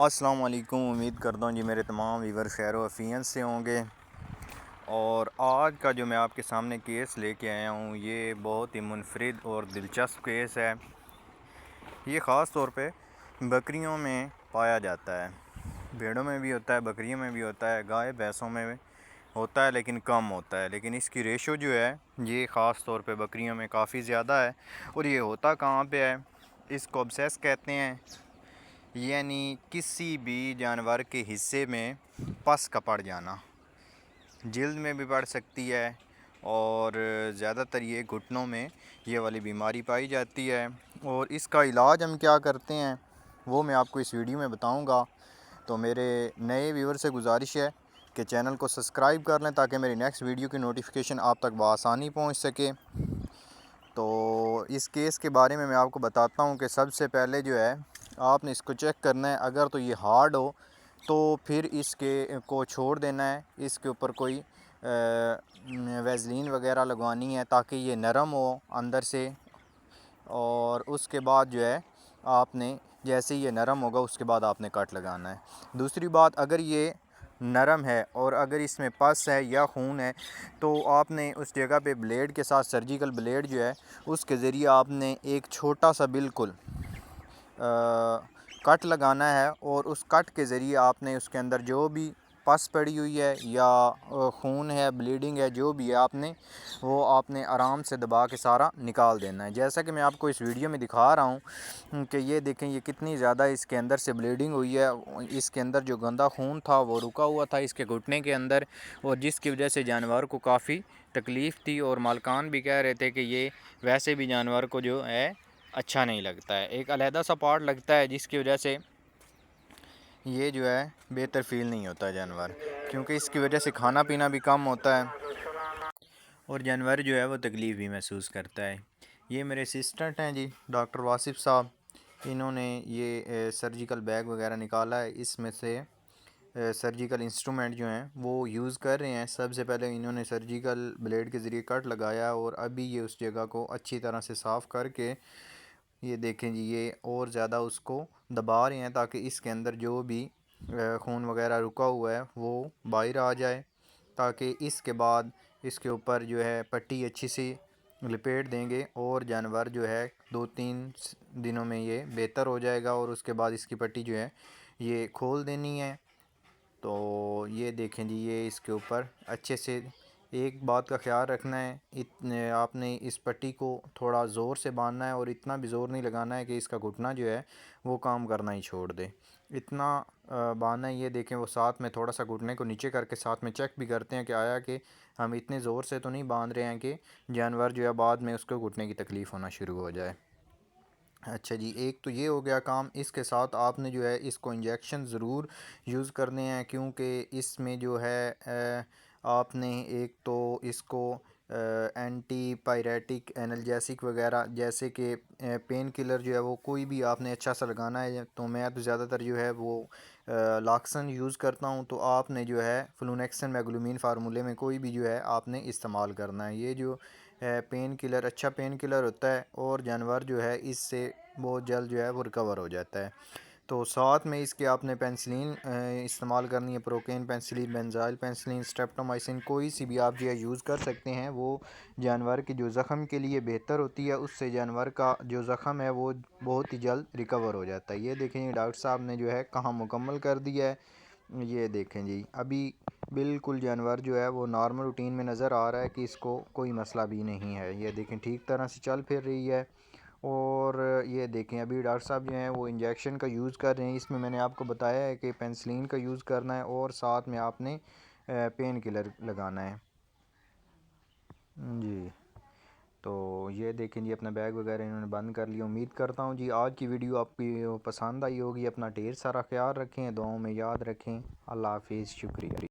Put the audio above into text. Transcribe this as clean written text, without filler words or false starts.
अस्सलाम वालेकुम। उम्मीद करता हूँ जी मेरे तमाम व्यूवर खैर आफियत से होंगे। और आज का जो मैं आपके सामने केस लेके आया हूँ ये बहुत ही मुनफरिद और दिलचस्प केस है। ये ख़ास तौर पे बकरियों में पाया जाता है। भेड़ों में भी होता है, बकरियों में भी होता है, गाय भैंसों में भी होता है लेकिन कम होता है। लेकिन इसकी रेशो जो है ये ख़ास तौर पे बकरियों में काफ़ी ज़्यादा है। और ये होता कहाँ पे है, इसको अब्सेस कहते हैं, यानी किसी भी जानवर के हिस्से में पस का पड़ जाना। जल्द में भी पड़ सकती है और ज़्यादातर ये घुटनों में ये वाली बीमारी पाई जाती है। और इसका इलाज हम क्या करते हैं वो मैं आपको इस वीडियो में बताऊंगा। तो मेरे नए व्यूवर से गुजारिश है कि चैनल को सब्सक्राइब कर लें ताकि मेरी नेक्स्ट वीडियो की नोटिफिकेशन आप तक बआसानी पहुंच सके। तो इस केस के बारे में मैं आपको बताता हूं कि सबसे पहले जो है आपने इसको चेक करना है। अगर तो ये हार्ड हो तो फिर इसके को छोड़ देना है, इसके ऊपर कोई वैसलीन वगैरह लगवानी है ताकि ये नरम हो अंदर से। और उसके बाद जो है आपने जैसे ही ये नरम होगा उसके बाद आपने कट लगाना है। दूसरी बात, अगर ये नरम है और अगर इसमें पस है या खून है तो आपने उस जगह पे ब्लेड के साथ, सर्जिकल ब्लेड जो है उसके ज़रिए आपने एक छोटा सा बिल्कुल कट लगाना है। और उस कट के ज़रिए आपने उसके अंदर जो भी पस पड़ी हुई है या खून है, ब्लीडिंग है, जो भी है वो आपने आराम से दबा के सारा निकाल देना है। जैसा कि मैं आपको इस वीडियो में दिखा रहा हूँ कि ये देखें ये कितनी ज़्यादा इसके अंदर से ब्लीडिंग हुई है। इसके अंदर जो गंदा खून था वो रुका हुआ था इसके घुटने के अंदर, और जिसकी वजह से जानवर को काफ़ी तकलीफ़ थी। और मालकान भी कह रहे थे कि ये वैसे भी जानवर को जो है अच्छा नहीं लगता है, एक अलहदा सा पार्ट लगता है जिसकी वजह से ये जो है बेहतर फील नहीं होता है जानवर, क्योंकि इसकी वजह से खाना पीना भी कम होता है और जानवर जो है वो तकलीफ़ भी महसूस करता है। ये मेरे असिस्टेंट हैं जी, डॉक्टर वासिफ़ साहब। इन्होंने ये सर्जिकल बैग वगैरह निकाला है, इसमें से सर्जिकल इंस्ट्रूमेंट जो हैं वो यूज़ कर रहे हैं। सबसे पहले इन्होंने सर्जिकल ब्लेड के ज़रिए कट लगाया और अभी ये उस जगह को अच्छी तरह से साफ़ करके ये देखें जी ये और ज़्यादा उसको दबा रहे हैं ताकि इसके अंदर जो भी खून वगैरह रुका हुआ है वो बाहर आ जाए, ताकि इसके बाद इसके ऊपर जो है पट्टी अच्छी सी लपेट देंगे और जानवर जो है 2-3 दिनों में ये बेहतर हो जाएगा। और उसके बाद इसकी पट्टी जो है ये खोल देनी है। तो ये देखें जी ये इसके ऊपर अच्छे से एक बात का ख्याल रखना है, इतने आपने इस पट्टी को थोड़ा ज़ोर से बांधना है और इतना भी ज़ोर नहीं लगाना है कि इसका घुटना जो है वो काम करना ही छोड़ दे। इतना बांधना है। ये देखें वो साथ में थोड़ा सा घुटने को नीचे करके साथ में चेक भी करते हैं कि आया कि हम इतने ज़ोर से तो नहीं बांध रहे हैं कि जानवर जो है बाद में उसको घुटने की तकलीफ़ होना शुरू हो जाए। अच्छा जी, एक तो ये हो गया काम। इसके साथ आपने जो है इसको इंजेक्शन ज़रूर यूज़ करने हैं, क्योंकि इसमें जो है आपने एक तो इसको एंटी पायरेटिक एनाल्जेसिक वगैरह जैसे कि पेन किलर जो है वो कोई भी आपने अच्छा सा लगाना है। तो मैं तो ज़्यादातर जो है वो लाक्सन यूज़ करता हूँ। तो आपने जो है फ्लूनेक्सन मैग्लूमिन फार्मूले में कोई भी जो है आपने इस्तेमाल करना है। ये जो पेन किलर अच्छा पेन किलर होता है और जानवर जो है इससे बहुत जल्द जो है वो रिकवर हो जाता है। तो साथ में इसके आपने पेंसिलिन इस्तेमाल करनी है, procaine penicillin, benzyl penicillin, streptomycin, कोई सी भी आप जो है यूज़ कर सकते हैं। वो जानवर के जो ज़ख़म के लिए बेहतर होती है, उससे जानवर का जो ज़ख़म है वो बहुत ही जल्द रिकवर हो जाता है। ये देखें डॉक्टर साहब ने जो है कहाँ मुकम्मल कर दिया है। ये देखें जी अभी बिल्कुल जानवर जो है वो नॉर्मल रूटीन में नज़र आ रहा है कि इसको कोई मसला भी नहीं है। ये देखें ठीक तरह से चल फिर रही है। और ये देखें अभी डॉक्टर साहब जो हैं वो इंजेक्शन का यूज़ कर रहे हैं। इसमें मैंने आपको बताया है कि पेंसिलिन का यूज़ करना है और साथ में आपने पेन किलर लगाना है जी। तो ये देखें जी अपना बैग वगैरह इन्होंने बंद कर लिया। उम्मीद करता हूँ जी आज की वीडियो आपकी पसंद आई होगी। अपना ढेर सारा ख्याल रखें, दुआओं में याद रखें। अल्लाह हाफिज़, शुक्रिया।